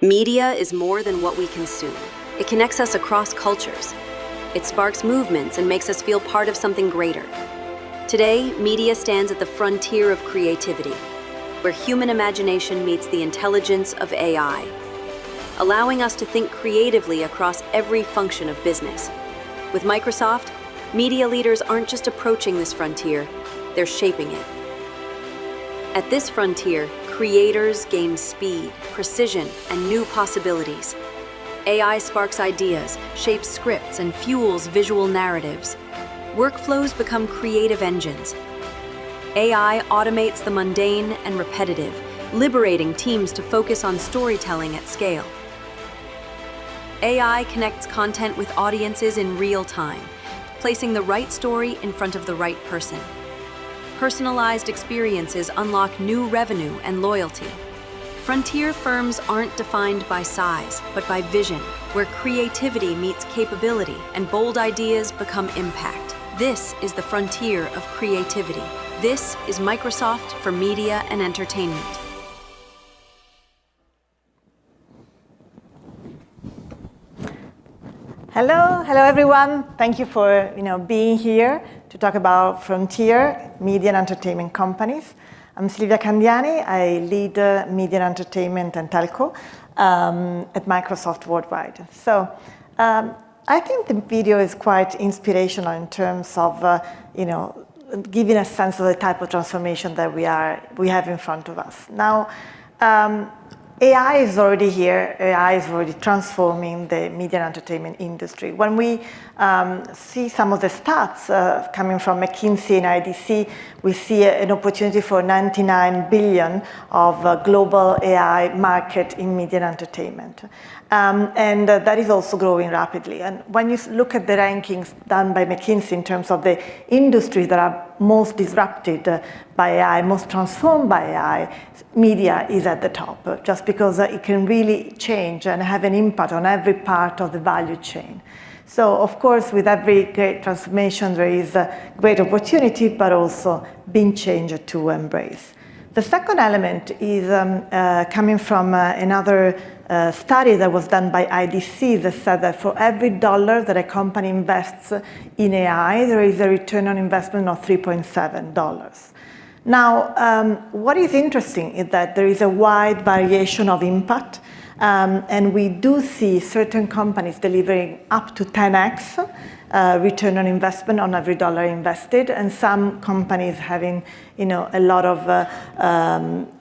Media is more than what we consume. It connects us across cultures. It sparks movements and makes us feel part of something greater. Today, media stands at the frontier of creativity, where human imagination meets the intelligence of AI, allowing us to think creatively across every function of business. With Microsoft, media leaders aren't just approaching this frontier, they're shaping it. At this frontier, creators gain speed, precision, and new possibilities. AI sparks ideas, shapes scripts, and fuels visual narratives. Workflows become creative engines. AI automates the mundane and repetitive, liberating teams to focus on storytelling at scale. AI connects content with audiences in real time, placing the right story in front of the right person. Personalized experiences unlock new revenue and loyalty. Frontier firms aren't defined by size, but by vision, where creativity meets capability and bold ideas become impact. This is the frontier of creativity. This is Microsoft for media and entertainment. Hello everyone. Thank you for being here to talk about frontier media and entertainment companies. I'm Silvia Candiani. I lead media and entertainment and telco at Microsoft worldwide. So I think the video is quite inspirational in terms of giving a sense of the type of transformation that we have in front of us. Now, AI is already here. AI is already transforming the media and entertainment industry. When we see some of the stats coming from McKinsey and IDC, we see an opportunity for 99 billion of global AI market in media and entertainment. And that is also growing rapidly. And when you look at the rankings done by McKinsey in terms of the industries that are most disrupted by AI, most transformed by AI, media is at the top, just because it can really change and have an impact on every part of the value chain. So, of course, with every great transformation, there is a great opportunity, but also big change to embrace. The second element is coming from another study that was done by IDC that said that for every dollar that a company invests in AI, there is a return on investment of $3.7. Now, what is interesting is that there is a wide variation of impact, and we do see certain companies delivering up to 10x return on investment on every dollar invested, and some companies having a lot of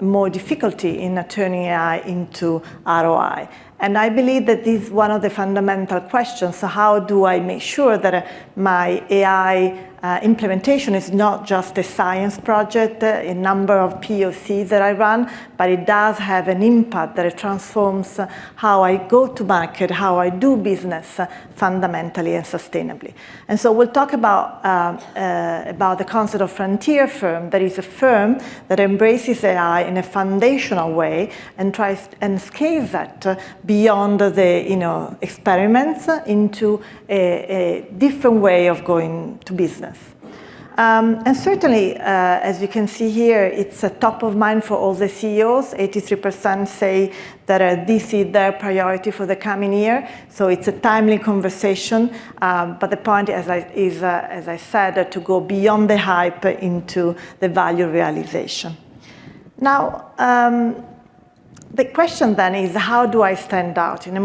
more difficulty in turning AI into ROI. And I believe that this is one of the fundamental questions. So how do I make sure that my AI implementation is not just a science project, a number of POCs that I run, but it does have an impact that it transforms how I go to market, how I do business fundamentally and sustainably. And so we'll talk about the concept of frontier firm. That is a firm that embraces AI in a foundational way and tries and scales that beyond the experiments into a different way of going to business. And certainly, as you can see here, it's top of mind for all the CEOs. 83% say that this is their priority for the coming year. So it's a timely conversation. But the point is, as I said, to go beyond the hype into the value realization. Now, the question then is, how do I stand out in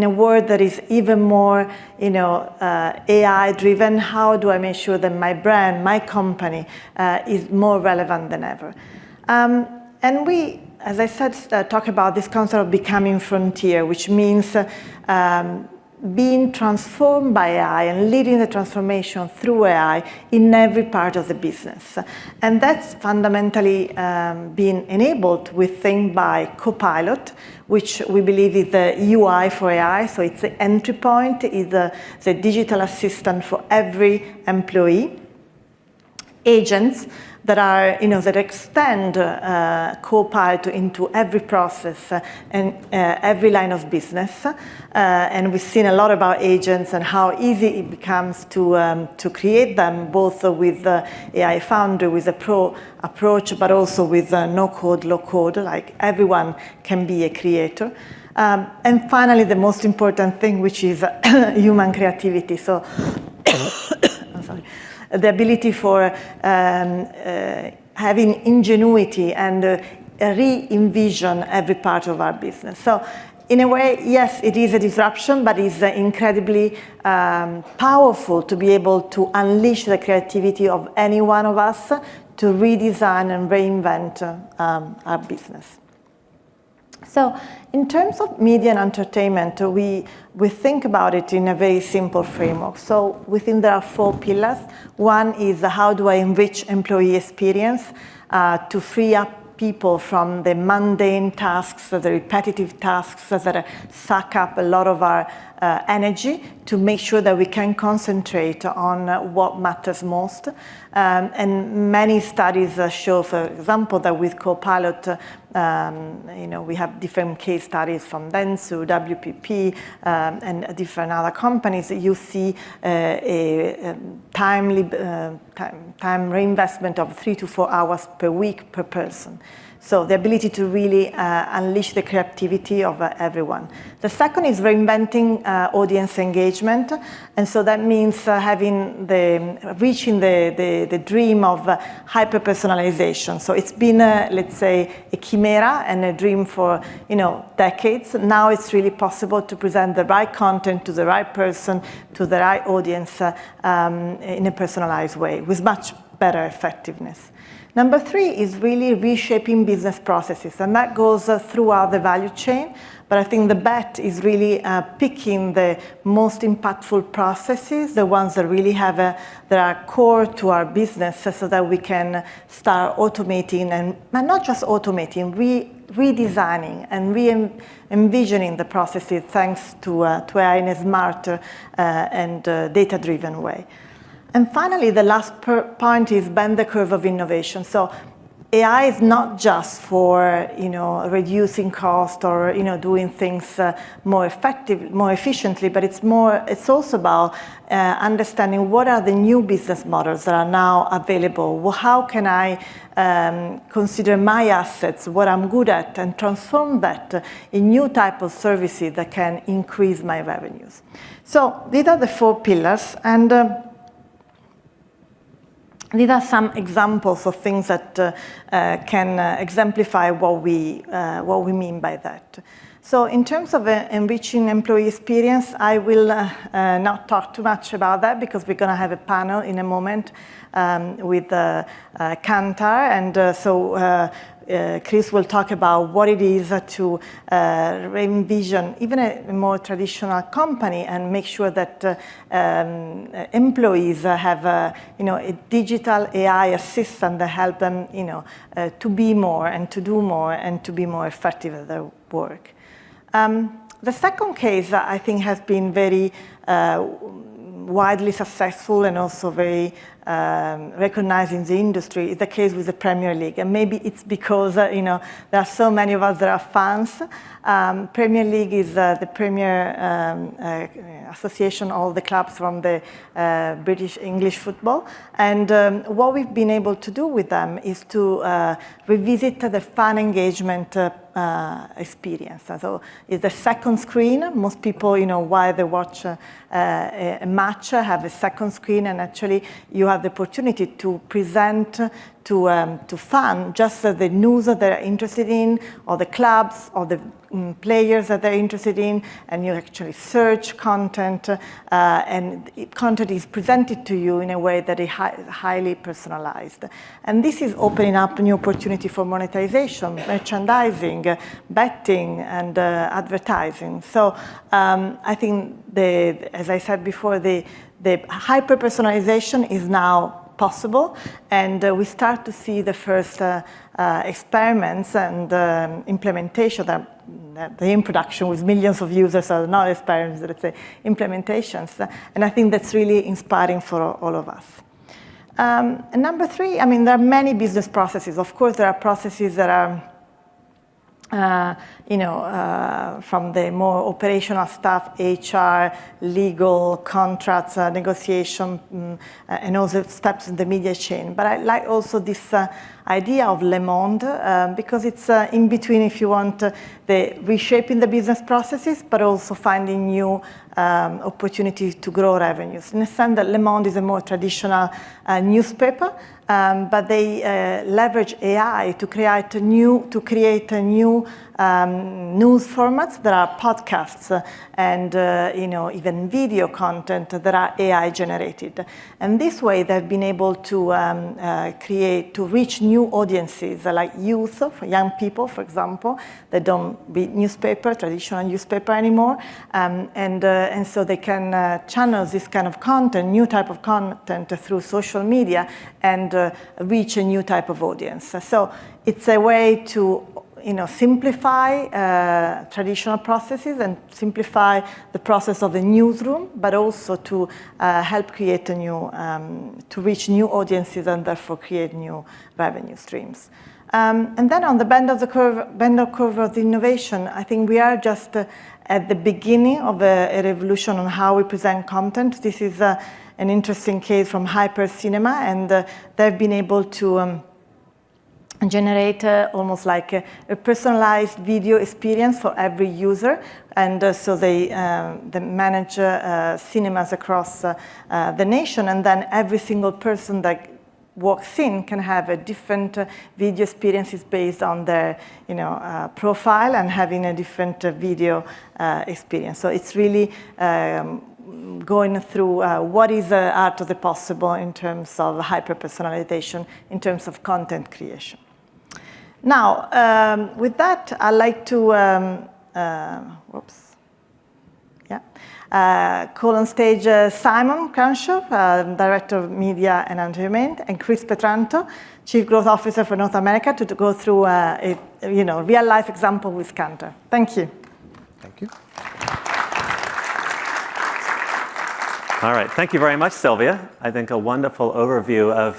a world that is even more, AI-driven? How do I make sure that my brand, my company, is more relevant than ever? And we, as I said, talk about this concept of becoming frontier, which means being transformed by AI and leading the transformation through AI in every part of the business. And that's fundamentally being enabled, we think, by Copilot, which we believe is the UI for AI. So it's the entry point, it's the digital assistant for every employee. Agents that are, that extend Copilot into every process and every line of business. And we've seen a lot about agents and how easy it becomes to create them, both with AI Foundry, with a pro approach, but also with no code, low code, like everyone can be a creator. And finally, the most important thing, which is human creativity. So, I'm sorry, the ability for having ingenuity and re-envision every part of our business. So, in a way, yes, it is a disruption, but it's incredibly powerful to be able to unleash the creativity of any one of us to redesign and reinvent our business. So in terms of media and entertainment, we think about it in a very simple framework. So within there are 4 pillars. One is how do I enrich employee experience to free up people from the mundane tasks, the repetitive tasks that suck up a lot of our energy, to make sure that we can concentrate on what matters most. And many studies show, for example, that with Copilot, we have different case studies from Dentsu, WPP, and different other companies. You see a time reinvestment of 3 to 4 hours per week per person. So the ability to really unleash the creativity of everyone. The second is reinventing audience engagement. And so that means reaching the dream of hyper-personalization. So it's been, let's say, a chimera and a dream for decades. Now it's really possible to present the right content to the right person, to the right audience in a personalized way with much better effectiveness. Number 3 is really reshaping business processes, and that goes throughout the value chain. But I think the bet is really picking the most impactful processes, the ones that really that are core to our business, so that we can start automating and not just automating, redesigning and re-envisioning the processes thanks to AI in a smarter and data-driven way. And finally, the last point is bend the curve of innovation. So AI is not just for reducing cost or doing things more efficiently, but it's also about understanding what are the new business models that are now available. Well, how can I consider my assets, what I'm good at, and transform that in new type of services that can increase my revenues. So these are the 4 pillars, and these are some examples of things that can exemplify what we mean by that. So in terms of enriching employee experience, I will not talk too much about that because we're going to have a panel in a moment with Kantar, and so Chris will talk about what it is to re-envision even a more traditional company and make sure that employees have a digital AI assistant that help them to be more and to do more and to be more effective at their work. The second case I think has been very widely successful and also very recognized in the industry is the case with the Premier League. And maybe it's because there are so many of us that are fans. Premier League is the premier association of all the clubs from the British English football. And what we've been able to do with them is to revisit the fan engagement experience. So it's the second screen. Most people, while they watch a match, have a second screen, and actually you have the opportunity to present to fans just the news that they're interested in, or the clubs, or the players that they're interested in, and you actually search content, and content is presented to you in a way that is highly personalized. And this is opening up a new opportunity for monetization, merchandising, betting, and advertising. So I think, as I said before, the hyper-personalization is now possible, and we start to see the first experiments and implementation that they're in production with millions of users, so not experiments, let's say implementations. And I think that's really inspiring for all of us. And number 3, there are many business processes. Of course, there are processes that are from the more operational stuff, HR, legal, contracts, negotiation, and also steps in the media chain. But I like also this idea of Monde, because it's in between, if you want, the reshaping the business processes, but also finding new opportunities to grow revenues. In a sense that Monde is a more traditional newspaper, but they leverage AI to create new news formats that are podcasts and even video content that are AI generated. And this way they've been able to reach new audiences like youth, young people, for example, that don't read traditional newspaper anymore, and so they can channel this kind of content, new type of content through social media and reach a new type of audience. So it's a way to simplify traditional processes and simplify the process of the newsroom, but also to help create to reach new audiences and therefore create new revenue streams. And then on the bend of curve of the innovation, I think we are just at the beginning of a revolution on how we present content. This is an interesting case from Hypercinema, and they've been able to generate almost like a personalized video experience for every user. And so they manage cinemas across the nation, and then every single person that walks in can have a different video experiences based on their profile and having a different video experience. So it's really going through what is the art of the possible in terms of hyper-personalization, in terms of content creation. Now, with that, I'd like to call on stage Simon Crownshaw, Director of Media and Entertainment, and Chris Petranto, Chief Growth Officer for North America, to go through a real-life example with Kantar. Thank you. Thank you. All right, thank you very much, Silvia. I think a wonderful overview of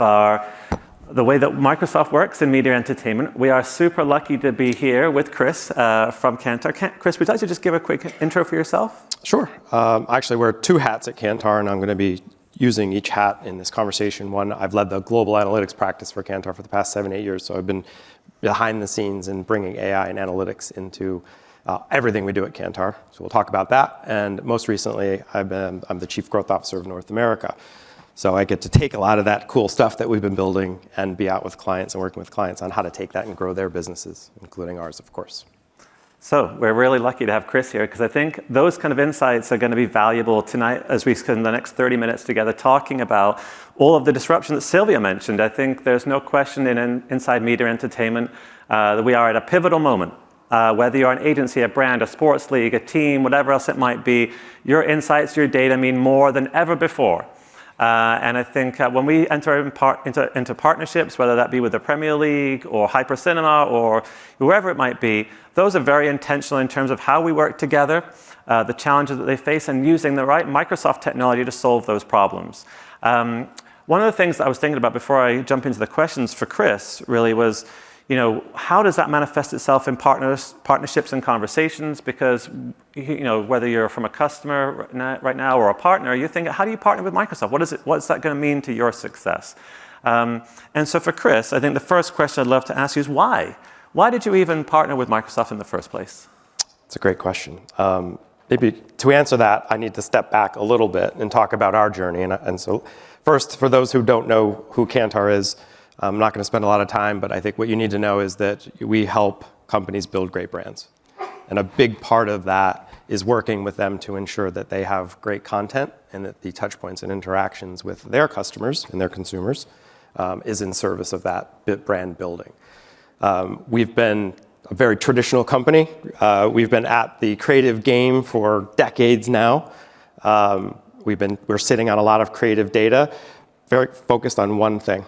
the way that Microsoft works in media entertainment. We are super lucky to be here with Chris from Kantar. Chris, would you like to just give a quick intro for yourself? Sure. I actually wear two hats at Kantar, and I'm going to be using each hat in this conversation. One, I've led the global analytics practice for Kantar for the past 7-8 years, so I've been behind the scenes in bringing AI and analytics into everything we do at Kantar. So we'll talk about that. And most recently, I'm the Chief Growth Officer of North America. So I get to take a lot of that cool stuff that we've been building and be out with clients and working with clients on how to take that and grow their businesses, including ours, of course. So we're really lucky to have Chris here, because I think those kind of insights are going to be valuable tonight as we spend the next 30 minutes together talking about all of the disruption that Silvia mentioned. I think there's no question inside media entertainment that we are at a pivotal moment. Whether you're an agency, a brand, a sports league, a team, whatever else it might be, your insights, your data mean more than ever before. And I think when we enter into partnerships, whether that be with the Premier League or Hypercinema or whoever it might be, those are very intentional in terms of how we work together, the challenges that they face, and using the right Microsoft technology to solve those problems. One of the things that I was thinking about before I jump into the questions for Chris really was, how does that manifest itself in partnerships and conversations? Because, whether you're from a customer right now or a partner, you think, how do you partner with Microsoft? What's that going to mean to your success? And so for Chris, I think the first question I'd love to ask you is why? Why did you even partner with Microsoft in the first place? It's a great question. Maybe to answer that, I need to step back a little bit and talk about our journey. And so first, for those who don't know who Kantar is, I'm not going to spend a lot of time, but I think what you need to know is that we help companies build great brands. And a big part of that is working with them to ensure that they have great content and that the touch points and interactions with their customers and their consumers is in service of that brand building. We've been a very traditional company. We've been at the creative game for decades now. We're sitting on a lot of creative data, very focused on one thing.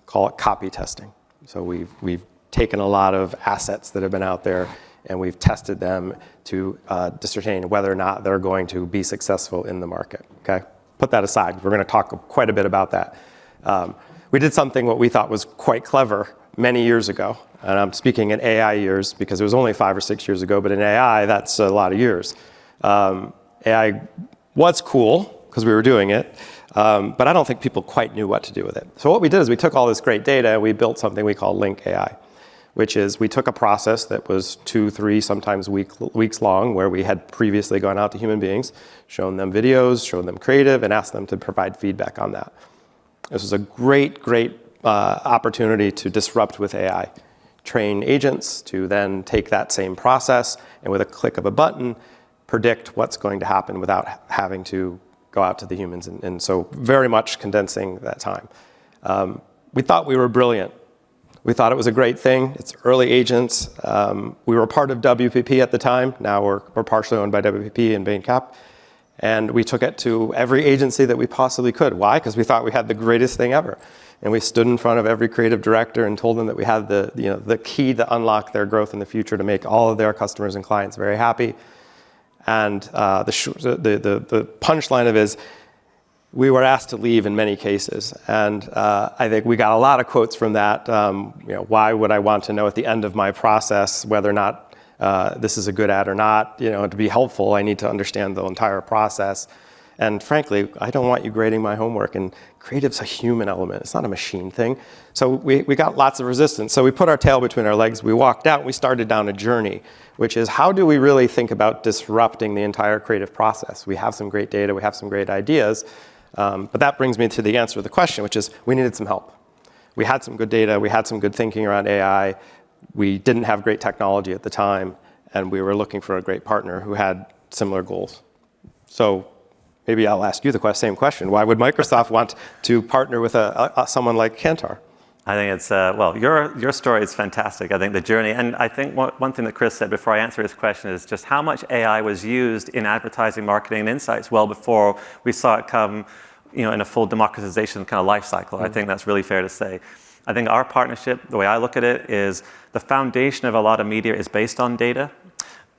Call it copy testing. So we've taken a lot of assets that have been out there and we've tested them to ascertain whether or not they're going to be successful in the market. Okay, put that aside. We're going to talk quite a bit about that. We did something what we thought was quite clever many years ago, and I'm speaking in AI years because it was only 5 or 6 years ago, but in AI, that's a lot of years. AI was cool because we were doing it, But I don't think people quite knew what to do with it. So what we did is we took all this great data and we built something we call Link AI, which is we took a process that was 2, 3, sometimes weeks long, where we had previously gone out to human beings, shown them videos, shown them creative, and asked them to provide feedback on that. This was a great opportunity to disrupt with AI. Train agents to then take that same process and with a click of a button, predict what's going to happen without having to go out to the humans. And so very much condensing that time. We thought we were brilliant. We thought it was a great thing. It's early agents. We were part of WPP at the time. Now we're partially owned by WPP and Bain Cap. And we took it to every agency that we possibly could. Why? Because we thought we had the greatest thing ever. And we stood in front of every creative director and told them that we had the key to unlock their growth in the future, to make all of their customers and clients very happy. And the punchline of it is, we were asked to leave in many cases. And I think we got a lot of quotes from that. Why would I want to know at the end of my process whether or not this is a good ad or not? To be helpful, I need to understand the entire process. And frankly, I don't want you grading my homework. And creative's a human element. It's not a machine thing. So we got lots of resistance. So we put our tail between our legs. We walked out. And we started down a journey, which is, how do we really think about disrupting the entire creative process? We have some great data. We have some great ideas. But that brings me to the answer to the question, which is, we needed some help. We had some good data. We had some good thinking around AI. We didn't have great technology at the time. And we were looking for a great partner who had similar goals. So maybe I'll ask you the same question. Why would Microsoft want to partner with someone like Kantar? I think it's, your story is fantastic. I think the journey, and I think one thing that Chris said before I answer his question is just how much AI was used in advertising, marketing, and insights well before we saw it come, in a full democratization kind of life cycle. I think that's really fair to say. I think our partnership, the way I look at it, is the foundation of a lot of media is based on data.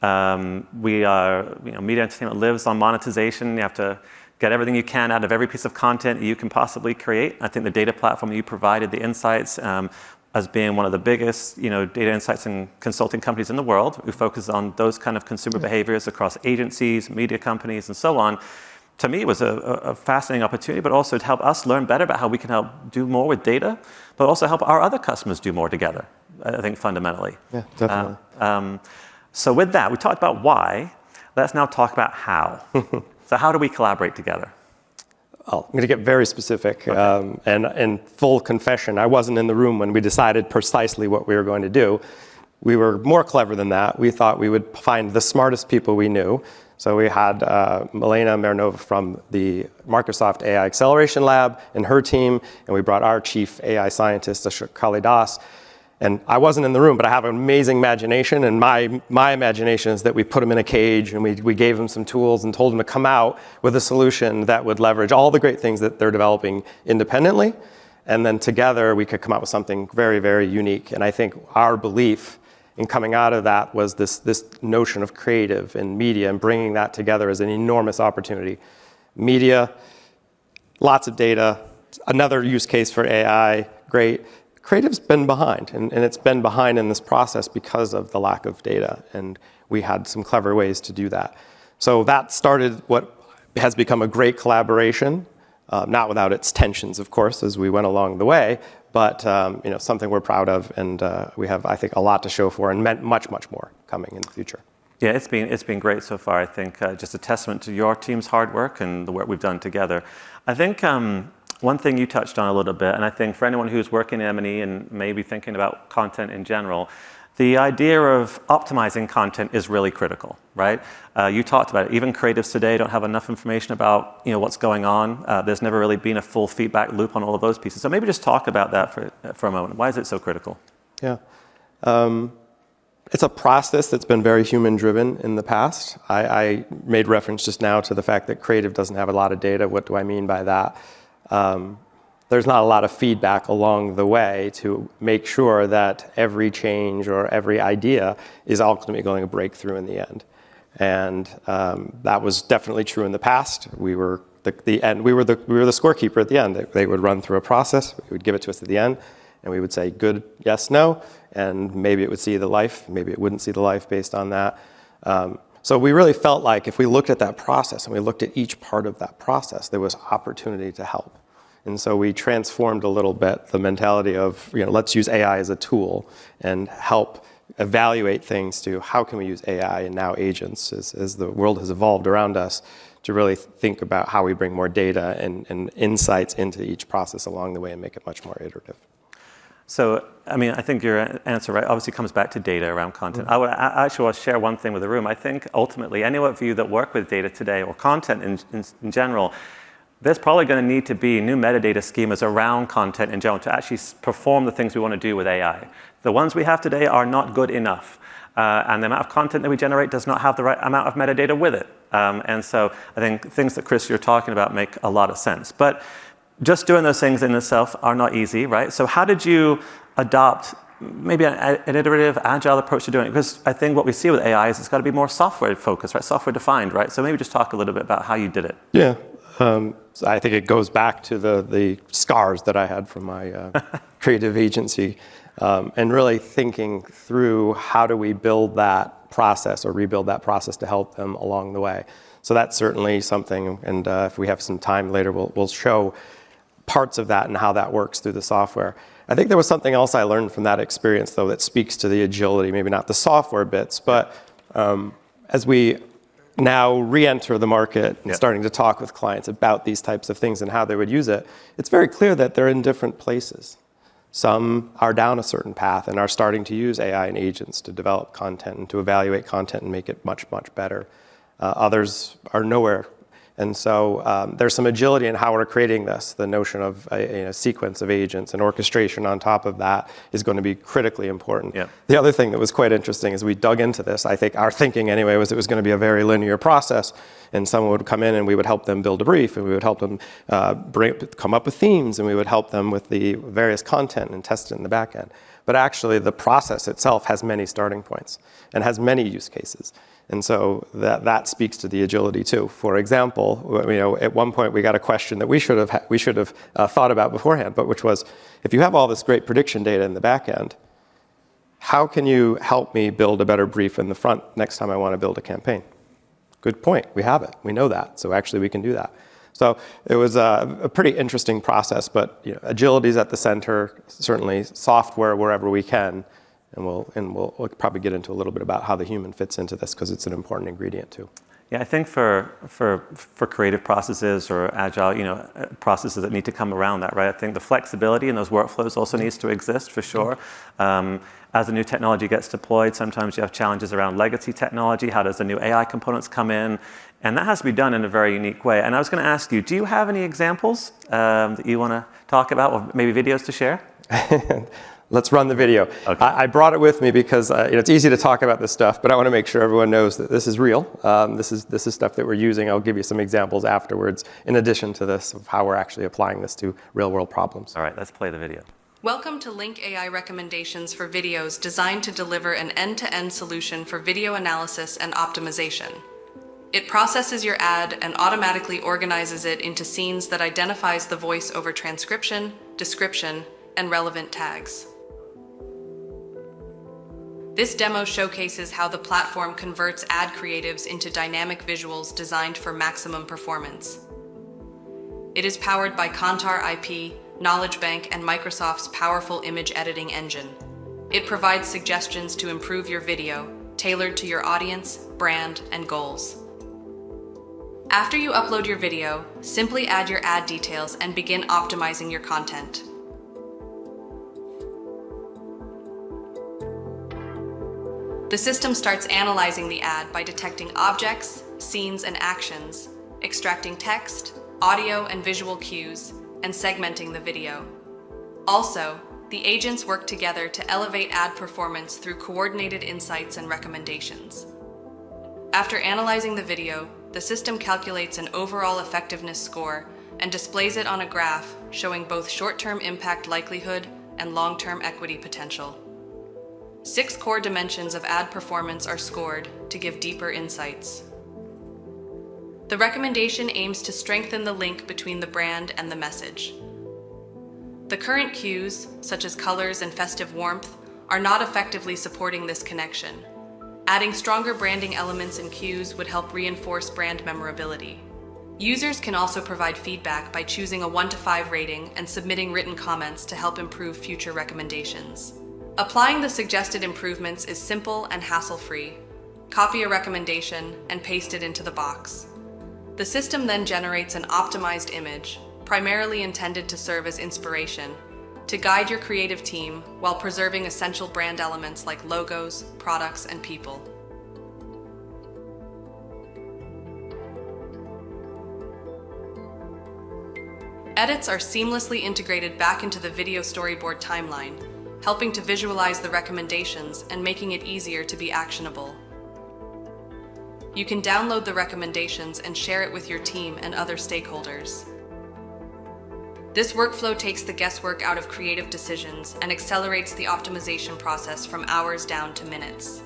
Media entertainment lives on monetization. You have to get everything you can out of every piece of content you can possibly create. I think the data platform that you provided, the insights, as being one of the biggest, data insights and consulting companies in the world, who focuses on those kind of consumer behaviors across agencies, media companies, and so on. To me, it was a fascinating opportunity, but also to help us learn better about how we can help do more with data, but also help our other customers do more together, I think, fundamentally. Yeah, definitely. So with that, we talked about why. Let's now talk about how. So how do we collaborate together? Well, I'm going to get very specific. Okay. And in full confession, I wasn't in the room when we decided precisely what we were going to do. We were more clever than that. We thought we would find the smartest people we knew. So we had Milena Mernova from the Microsoft AI Acceleration Lab and her team, and we brought our chief AI scientist, Ashok Kalidas. And I wasn't in the room, but I have an amazing imagination, and my imagination is that we put him in a cage and we gave him some tools and told him to come out with a solution that would leverage all the great things that they're developing independently, and then together we could come out with something very, very unique. And I think our belief in coming out of that was this notion of creative and media, and bringing that together is an enormous opportunity. Media, lots of data, another use case for AI, great. Creative's been behind, and it's been behind in this process because of the lack of data, and we had some clever ways to do that. So that started what has become a great collaboration, not without its tensions, of course, as we went along the way, but something we're proud of, and we have, I think, a lot to show for, and much, much more coming in the future. Yeah, it's been great so far. I think just a testament to your team's hard work and the work we've done together. I think one thing you touched on a little bit, and I think for anyone who's working in M&E and maybe thinking about content in general, the idea of optimizing content is really critical, right? You talked about it. Even creatives today don't have enough information about what's going on. There's never really been a full feedback loop on all of those pieces. So maybe just talk about that for a moment. Why is it so critical? Yeah. It's a process that's been very human-driven in the past. I made reference just now to the fact that creative doesn't have a lot of data. What do I mean by that? There's not a lot of feedback along the way to make sure that every change or every idea is ultimately going to break through in the end. And that was definitely true in the past. We were the scorekeeper at the end. They would run through a process. We would give it to us at the end, and we would say good, yes, no, and maybe it would see the life, maybe it wouldn't see the life based on that. So we really felt like if we looked at that process and we looked at each part of that process, there was opportunity to help. And so we transformed a little bit the mentality of, let's use AI as a tool and help evaluate things to how can we use AI and now agents as the world has evolved around us to really think about how we bring more data and insights into each process along the way and make it much more iterative. So, I think your answer obviously comes back to data around content. I actually want to share one thing with the room. I think ultimately, any of you that work with data today or content in general, there's probably going to need to be new metadata schemas around content in general to actually perform the things we want to do with AI. The ones we have today are not good enough. And the amount of content that we generate does not have the right amount of metadata with it. And so I think things that, Chris, you're talking about make a lot of sense. But just doing those things in itself are not easy, right? So how did you adopt maybe an iterative, agile approach to doing it? Because I think what we see with AI is it's got to be more software focused, right? Software defined, right? So maybe just talk a little bit about how you did it. Yeah. So I think it goes back to the scars that I had from my creative agency and really thinking through how do we build that process or rebuild that process to help them along the way. So that's certainly something, and if we have some time later, we'll show parts of that and how that works through the software. I think there was something else I learned from that experience, though, that speaks to the agility, maybe not the software bits, but as we now re-enter the market and starting to talk with clients about these types of things and how they would use it, it's very clear that they're in different places. Some are down a certain path and are starting to use AI and agents to develop content and to evaluate content and make it much, much better. Others are nowhere. And so there's some agility in how we're creating this. The notion of a sequence of agents and orchestration on top of that is going to be critically important. Yeah. The other thing that was quite interesting as we dug into this, I think our thinking anyway, was it was going to be a very linear process, and someone would come in and we would help them build a brief, and we would help them come up with themes, and we would help them with the various content and test it in the back end. But actually the process itself has many starting points and has many use cases. And so that speaks to the agility too. For example, at one point we got a question that we should have thought about beforehand, but which was, if you have all this great prediction data in the back end, how can you help me build a better brief in the front next time I want to build a campaign? Good point. We have it. We know that. So actually we can do that. So it was a pretty interesting process, but agility is at the center, certainly software wherever we can. And we'll probably get into a little bit about how the human fits into this, because it's an important ingredient too. Yeah, I think for creative processes or agile, processes that need to come around that, right? I think the flexibility in those workflows also needs to exist for sure. As the new technology gets deployed, sometimes you have challenges around legacy technology. How does the new AI components come in? And that has to be done in a very unique way. And I was going to ask you, do you have any examples that you want to talk about, or maybe videos to share? Let's run the video. Okay. I brought it with me because it's easy to talk about this stuff, but I want to make sure everyone knows that this is real. This is stuff that we're using. I'll give you some examples afterwards, in addition to this, of how we're actually applying this to real-world problems. All right, let's play the video. Welcome to Link AI recommendations for videos designed to deliver an end-to-end solution for video analysis and optimization. It processes your ad and automatically organizes it into scenes that identifies the voice over transcription, description, and relevant tags. This demo showcases how the platform converts ad creatives into dynamic visuals designed for maximum performance. It is powered by Kantar IP, Knowledge Bank, and Microsoft's powerful image editing engine. It provides suggestions to improve your video, tailored to your audience, brand, and goals. After you upload your video, simply add your ad details and begin optimizing your content. The system starts analyzing the ad by detecting objects, scenes, and actions, extracting text, audio, and visual cues, and segmenting the video. Also, the agents work together to elevate ad performance through coordinated insights and recommendations. After analyzing the video, the system calculates an overall effectiveness score and displays it on a graph showing both short-term impact likelihood and long-term equity potential. 6 core dimensions of ad performance are scored to give deeper insights. The recommendation aims to strengthen the link between the brand and the message. The current cues, such as colors and festive warmth, are not effectively supporting this connection. Adding stronger branding elements and cues would help reinforce brand memorability. Users can also provide feedback by choosing a 1 to 5 rating and submitting written comments to help improve future recommendations. Applying the suggested improvements is simple and hassle-free. Copy a recommendation and paste it into the box. The system then generates an optimized image, primarily intended to serve as inspiration, to guide your creative team while preserving essential brand elements like logos, products, and people. Edits are seamlessly integrated back into the video storyboard timeline, helping to visualize the recommendations and making it easier to be actionable. You can download the recommendations and share it with your team and other stakeholders. This workflow takes the guesswork out of creative decisions and accelerates the optimization process from hours down to minutes.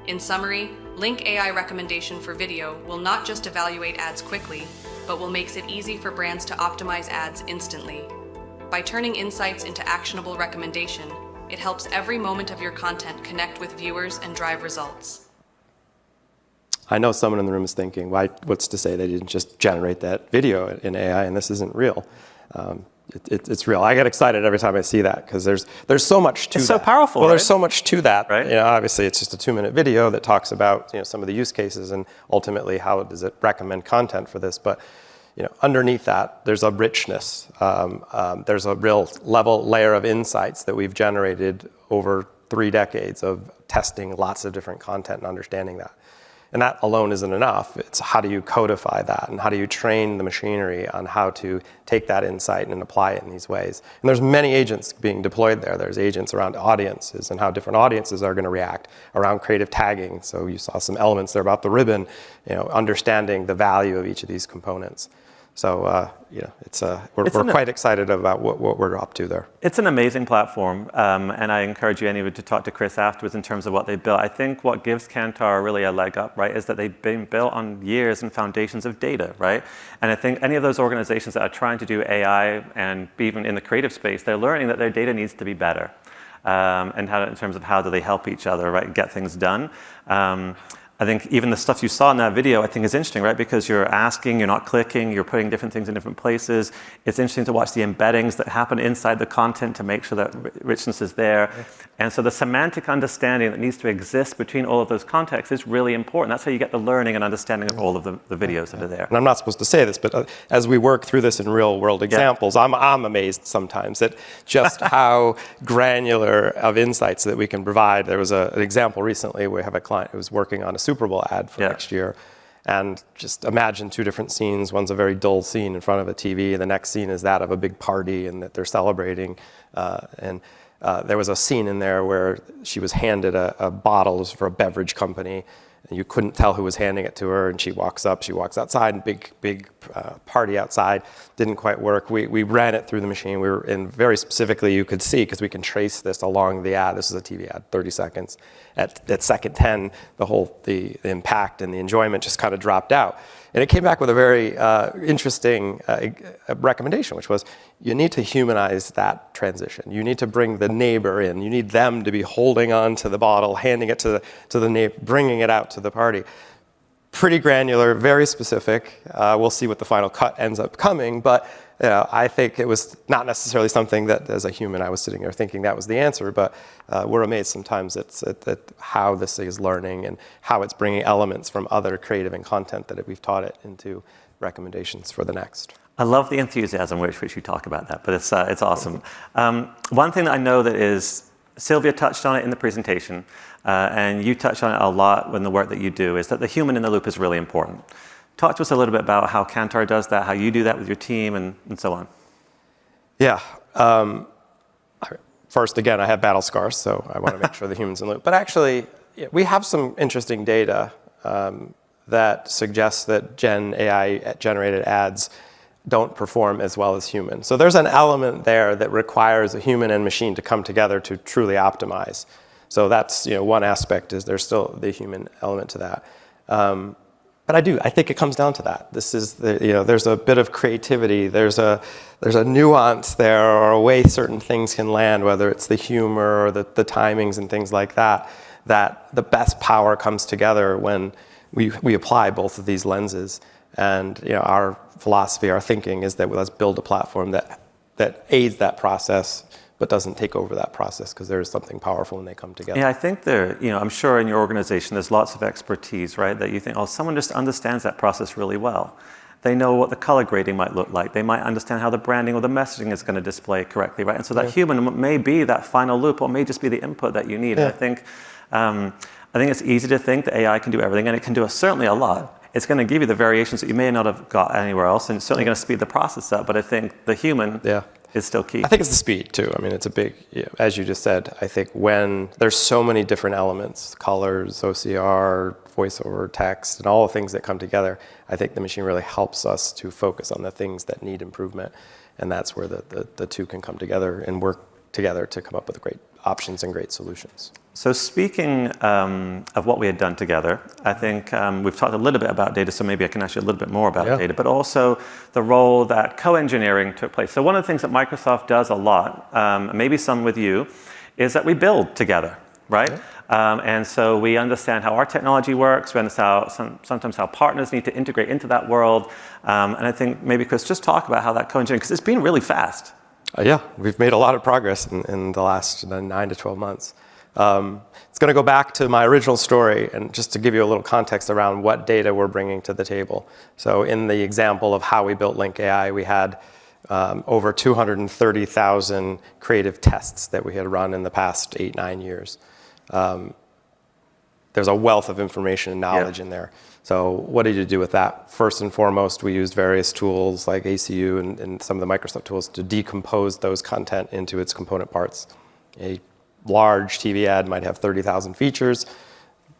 In summary, Link AI recommendation for video will not just evaluate ads quickly, but will make it easy for brands to optimize ads instantly. By turning insights into actionable recommendation, it helps every moment of your content connect with viewers and drive results. I know someone in the room is thinking, what's to say they didn't just generate that video in AI and this isn't real? It's real. I get excited every time I see that because there's so much to that. It's so powerful, Well, right? there's so much to that. Right. You know, obviously, it's just a 2-minute video that talks about some of the use cases and ultimately how does it recommend content for this. But underneath that, there's a richness. There's a real layer of insights that we've generated over 3 decades of testing lots of different content and understanding that. And that alone isn't enough. It's how do you codify that and how do you train the machinery on how to take that insight and apply it in these ways. And there's many agents being deployed there. There's agents around audiences and how different audiences are going to react, around creative tagging. So you saw some elements there about the ribbon, understanding the value of each of these components. So we're quite excited about what we're up to there. It's an amazing platform, and I encourage you anyway to talk to Chris afterwards in terms of what they built. I think what gives Kantar really a leg up, right, is that they've been built on years and foundations of data, right? And I think any of those organizations that are trying to do AI and be even in the creative space, they're learning that their data needs to be better, and in terms of how do they help each other, right, get things done. I think even the stuff you saw in that video, I think is interesting, right? Because you're asking, you're not clicking, you're putting different things in different places. It's interesting to watch the embeddings that happen inside the content to make sure that richness is there. Yeah. And so the semantic understanding that needs to exist between all of those contexts is really important. That's how you get the learning and understanding of all of the videos that are there. And I'm not supposed to say this, but as we work through this in real world examples, I'm amazed sometimes at just how granular of insights that we can provide. There was an example recently. We have a client who was working on a Super Bowl ad for next year. And just imagine 2 different scenes. One's a very dull scene in front of a TV. And the next scene is that of a big party and that they're celebrating. There was a scene in there where she was handed a bottle for a beverage company. And you couldn't tell who was handing it to her. And she walks outside, and big party outside. Didn't quite work. We ran it through the machine. We were in very specifically, you could see, because we can trace this along the ad. This is a TV ad, 30 seconds. At second 10, the impact and the enjoyment just kind of dropped out. And it came back with a very interesting recommendation, which was you need to humanize that transition. You need to bring the neighbor in. You need them to be holding on to the bottle, handing it to the neighbor, bringing it out to the party. Pretty granular, very specific. We'll see what the final cut ends up coming, but I think it was not necessarily something that, as a human, I was sitting there thinking that was the answer, but we're amazed sometimes at how this is learning and how it's bringing elements from other creative and content that we've taught it into recommendations for the next. I love the enthusiasm with which you talk about that, but it's awesome. One thing that I know that is, Silvia touched on it in the presentation, and you touched on it a lot in the work that you do, is that the human in the loop is really important. Talk to us a little bit about how Kantar does that, how you do that with your team, and so on. Yeah. First, again, I have battle scars, so I want to make sure the human's in the loop. But actually, we have some interesting data that suggests that Gen AI-generated ads don't perform as well as human. So there's an element there that requires a human and machine to come together to truly optimize. So that's one aspect, is there's still the human element to that. But I think it comes down to that. This is there's a bit of creativity. There's a nuance there, or a way certain things can land, whether it's the humor or the timings and things like that that the best power comes together when we apply both of these lenses. And our philosophy, our thinking is that let's build a platform that aids that process, but doesn't take over that process, because there is something powerful when they come together. Yeah, I think I'm sure in your organization there's lots of expertise, right? That you think, oh, someone just understands that process really well. They know what the color grading might look like. They might understand how the branding or the messaging is going to display correctly, right? And so that human may be that final loop, or may just be the input that you need. Yeah. And I think it's easy to think that AI can do everything, and it can do certainly a lot. It's going to give you the variations that you may not have got anywhere else, and it's certainly going to speed the process up. But I think the human is still key. I think it's the speed too. I mean, it's a big, as you just said, I think when there's so many different elements, colors, OCR, voiceover, text, and all the things that come together, I think the machine really helps us to focus on the things that need improvement. And that's where the two can come together and work together to come up with great options and great solutions. So speaking of what we had done together, I think we've talked a little bit about data, so maybe I can ask you a little bit more about data, but also the role that co-engineering took place. So one of the things that Microsoft does a lot, maybe some with you, is that we build together, right? And so we understand how our technology works, we understand sometimes how partners need to integrate into that world. And I think maybe Chris, just talk about how that co-engineering, because it's been really fast. Yeah, we've made a lot of progress in the last 9 to 12 months. It's going to go back to my original story, and just to give you a little context around what data we're bringing to the table. So in the example of how we built Link AI, we had over 230,000 creative tests that we had run in the past 8-9 years. There's a wealth of information and knowledge in there. So what did you do with that? First and foremost, we used various tools like ACU and some of the Microsoft tools to decompose those content into its component parts. A large TV ad might have 30,000 features.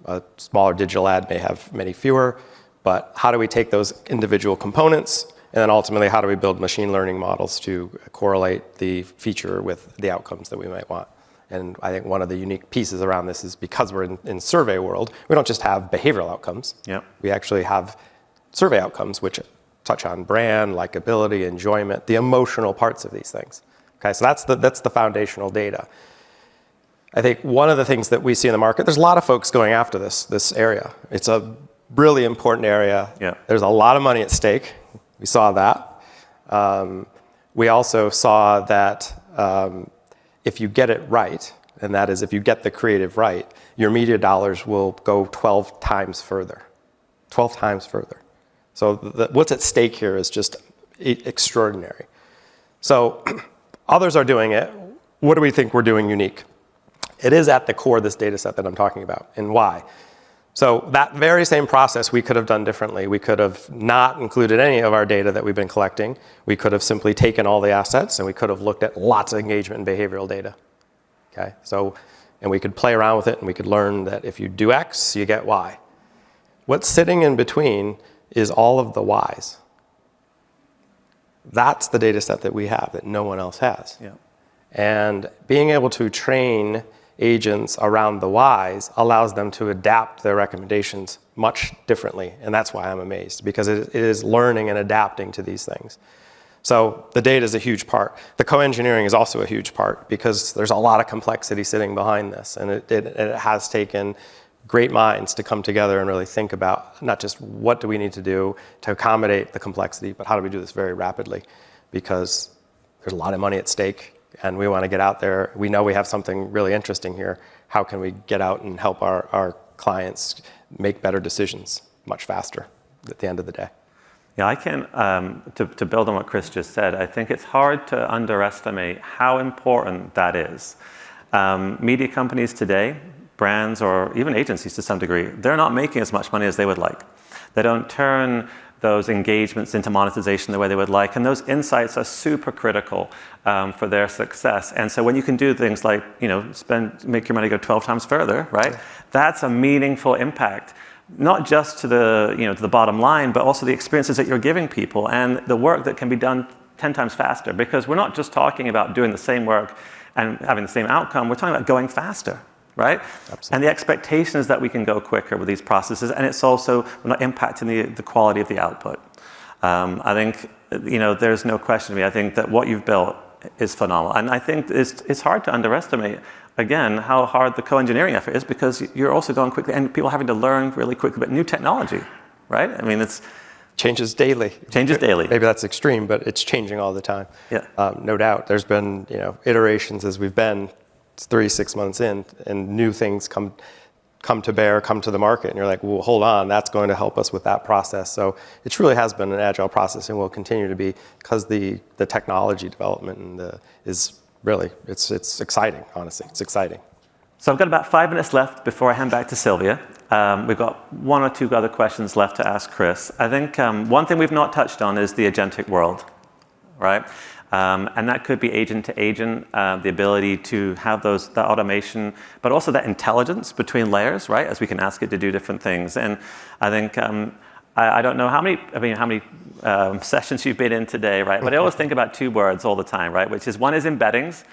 A smaller digital ad may have many fewer. But how do we take those individual components, and then ultimately how do we build machine learning models to correlate the feature with the outcomes that we might want? And I think one of the unique pieces around this is because we're in survey world, we don't just have behavioral outcomes. We actually have survey outcomes which touch on brand, likability, enjoyment, the emotional parts of these things. Okay, so that's the foundational data. I think one of the things that we see in the market, there's a lot of folks going after this area. It's a really important area. There's a lot of money at stake. We saw that. We also saw that if you get it right, and that is if you get the creative right, your media dollars will go 12 times further. 12 times further. So what's at stake here is just extraordinary. So others are doing it. What do we think we're doing unique? It is at the core of this data set that I'm talking about, and why. So that very same process we could have done differently. We could have not included any of our data that we've been collecting. We could have simply taken all the assets, and we could have looked at lots of engagement and behavioral data. Okay, so, and we could play around with it, and we could learn that if you do X, you get Y. What's sitting in between is all of the Ys. That's the data set that we have that no one else has. And being able to train agents around the whys allows them to adapt their recommendations much differently. And that's why I'm amazed, because it is learning and adapting to these things. So the data is a huge part. The co-engineering is also a huge part, because there's a lot of complexity sitting behind this. And it has taken great minds to come together and really think about not just what do we need to do to accommodate the complexity, but how do we do this very rapidly, because there's a lot of money at stake. And we want to get out there. We know we have something really interesting here. How can we get out and help our clients make better decisions much faster at the end of the day? Yeah, I can, to build on what Chris just said, I think it's hard to underestimate how important that is. Media companies today, brands or even agencies to some degree, they're not making as much money as they would like. They don't turn those engagements into monetization the way they would like, and those insights are super critical for their success. And so when you can do things like, make your money go 12 times further, right? That's a meaningful impact, not just to the bottom line, but also the experiences that you're giving people and the work that can be done 10 times faster. Because we're not just talking about doing the same work and having the same outcome, we're talking about going faster. Right? Absolutely. And the expectation is that we can go quicker with these processes, and it's also we're not impacting the quality of the output. I think there's no question to me. I think that what you've built is phenomenal. And I think it's hard to underestimate, again, how hard the co-engineering effort is, because you're also going quickly and people having to learn really quickly about new technology, right? I mean, it's changes daily. Changes daily. Maybe that's extreme, but it's changing all the time. Yeah. No doubt. There's been iterations as we've been 3-6 months in, and new things come to bear, come to the market, and you're like, well, hold on, that's going to help us with that process. So it really has been an agile process and will continue to be, because the technology development is really, it's exciting, honestly. It's exciting. So I've got about 5 minutes left before I hand back to Silvia. We've got 1 or 2 other questions left to ask Chris. I think one thing we've not touched on is the agentic world, right? And that could be agent to agent, the ability to have that automation, but also that intelligence between layers, right? As we can ask it to do different things. And I think, I don't know how many sessions you've been in today, right? But I always think about 2 words all the time, right? Which is, one is embeddings.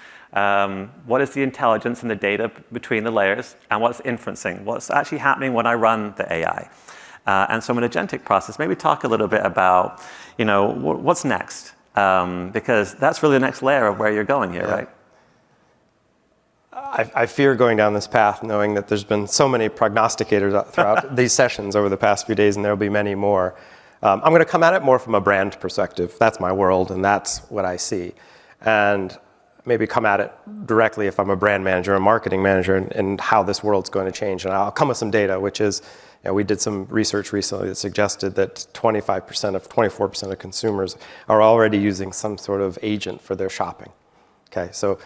What is the intelligence and the data between the layers, and what's inferencing? What's actually happening when I run the AI? And so an agentic process, maybe talk a little bit about, what's next? Because that's really the next layer of where you're going here, right? I fear going down this path, knowing that there's been so many prognosticators throughout these sessions over the past few days, and there'll be many more. I'm going to come at it more from a brand perspective. That's my world, and that's what I see. And maybe come at it directly if I'm a brand manager, a marketing manager, and how this world's going to change. And I'll come with some data, which is, we did some research recently that suggested that 24% of consumers are already using some sort of agent for their shopping. Okay, so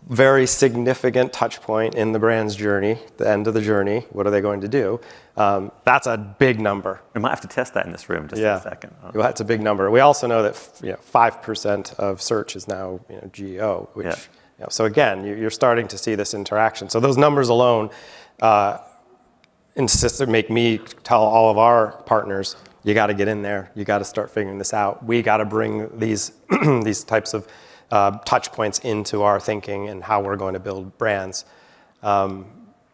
very significant touch point in the brand's journey, the end of the journey. What are they going to do? That's a big number. We might have to test that in this room just in a second. Well, that's a big number. We also know that 5% of search is now GEO, which so again, you're starting to see this interaction. So those numbers alone make me tell all of our partners, you got to get in there. You got to start figuring this out. We got to bring these these types of touch points into our thinking and how we're going to build brands.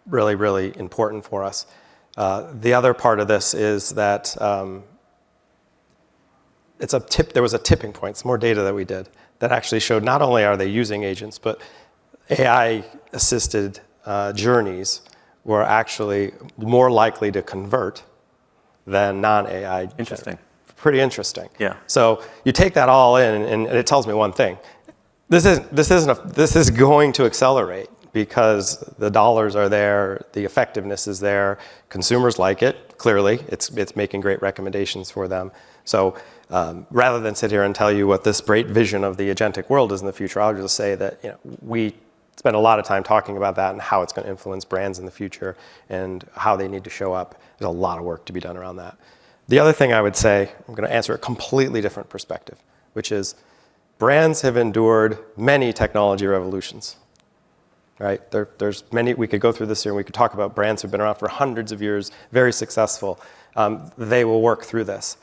Really, really important for us. The other part of this is that there was a tipping point, some more data that we did, that actually showed not only are they using agents, but AI-assisted journeys were actually more likely to convert than non-AI. Interesting. Pretty interesting. Yeah. So you take that all in, and it tells me one thing. This is going to accelerate, because the dollars are there, the effectiveness is there, consumers like it, clearly, it's making great recommendations for them. So rather than sit here and tell you what this great vision of the agentic world is in the future, I'll just say that we spend a lot of time talking about that and how it's going to influence brands in the future and how they need to show up. There's a lot of work to be done around that. The other thing I would say, I'm going to answer a completely different perspective, which is brands have endured many technology revolutions. Right? There's many, we could go through this here and we could talk about brands who've been around for hundreds of years, very successful. They will work through this.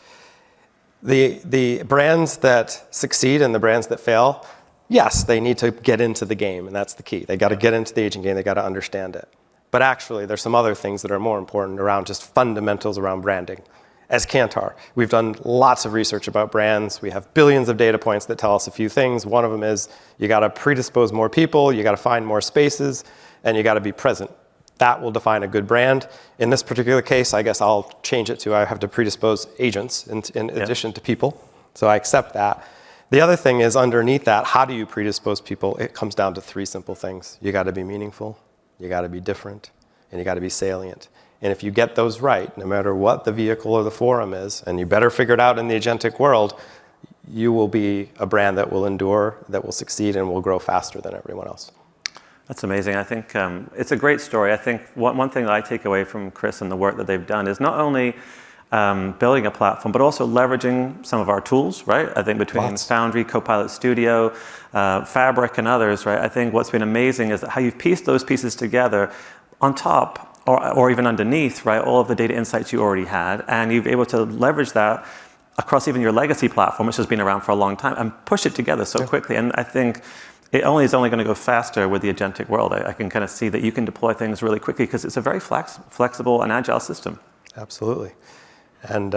The brands that succeed and the brands that fail, yes, they need to get into the game, and that's the key. They got to get into the agent game, they got to understand it. But actually, there's some other things that are more important around just fundamentals around branding. As Kantar, we've done lots of research about brands. We have billions of data points that tell us a few things. One of them is you got to predispose more people, you got to find more spaces, and you got to be present. That will define a good brand. In this particular case, I guess I'll change it to I have to predispose agents in addition to people. So I accept that. The other thing is underneath that, how do you predispose people? It comes down to 3 simple things. You got to be meaningful, you got to be different, and you got to be salient. And if you get those right, no matter what the vehicle or the forum is, and you better figure it out in the agentic world, you will be a brand that will endure, that will succeed, and will grow faster than everyone else. That's amazing. I think it's a great story. I think one thing that I take away from Chris and the work that they've done is not only building a platform, but also leveraging some of our tools, right? I think between Foundry, Copilot Studio, Fabric, and others, right? I think what's been amazing is how you've pieced those pieces together on top or even underneath, right, all of the data insights you already had, and you've been able to leverage that across even your legacy platform, which has been around for a long time, and push it together so quickly. And I think it is only going to go faster with the agentic world. I can kind of see that you can deploy things really quickly because it's a very flexible and agile system. Absolutely. And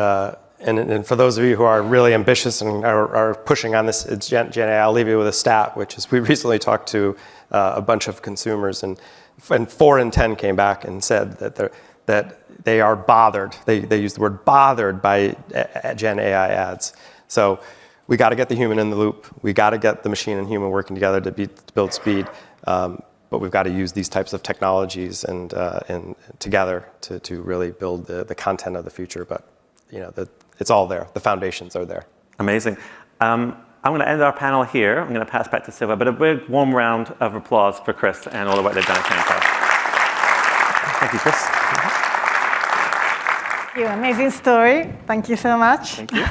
And for those of you who are really ambitious and are pushing on this Gen AI, I'll leave you with a stat, which is we recently talked to a bunch of consumers, and 4 in 10 came back and said that they are bothered. They used the word bothered by Gen AI ads. So we got to get the human in the loop. We got to get the machine and human working together to build speed. But we've got to use these types of technologies and together to really build the content of the future. But it's all there. The foundations are there. Amazing. I'm going to end our panel here. I'm going to pass back to Silvia, but a big warm round of applause for Chris and all the work they've done at Kantar. Thank you, Chris. Thank you. Amazing story. Thank you so much. Thank you.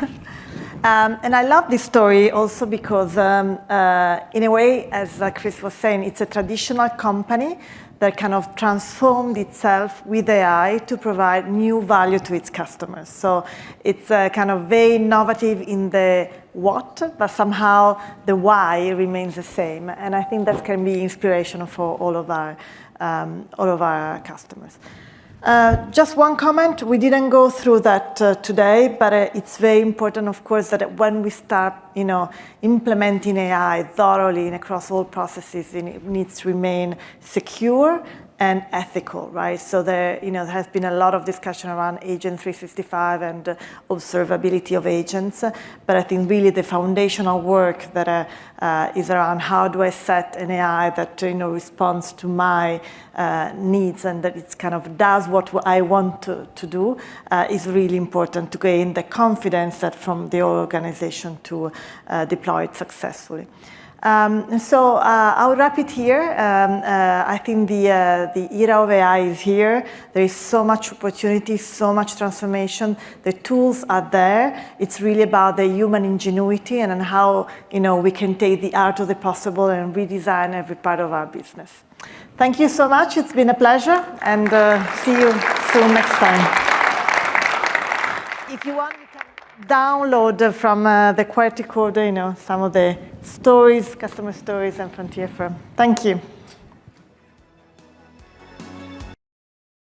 And I love this story also because, in a way, as Chris was saying, it's a traditional company that kind of transformed itself with AI to provide new value to its customers. So it's kind of very innovative in the what, but somehow the why remains the same. And I think that can be inspirational for all of our customers. Just one comment, we didn't go through that today, but it's very important, of course, that when we start, implementing AI thoroughly and across all processes, it needs to remain secure and ethical, right? So there has been a lot of discussion around Agent 365 and observability of agents, but I think really the foundational work that is around how do I set an AI that responds to my needs and that it kind of does what I want to do is really important to gain the confidence that from the organization to deploy it successfully. So I'll wrap it here. I think the era of AI is here. There is so much opportunity, so much transformation. The tools are there. It's really about the human ingenuity and how we can take the art of the possible and redesign every part of our business. Thank you so much. It's been a pleasure, and see you soon next time. If you want, you can download from the QWERTY code, some of the stories, customer stories, and Frontier Firm. Thank you.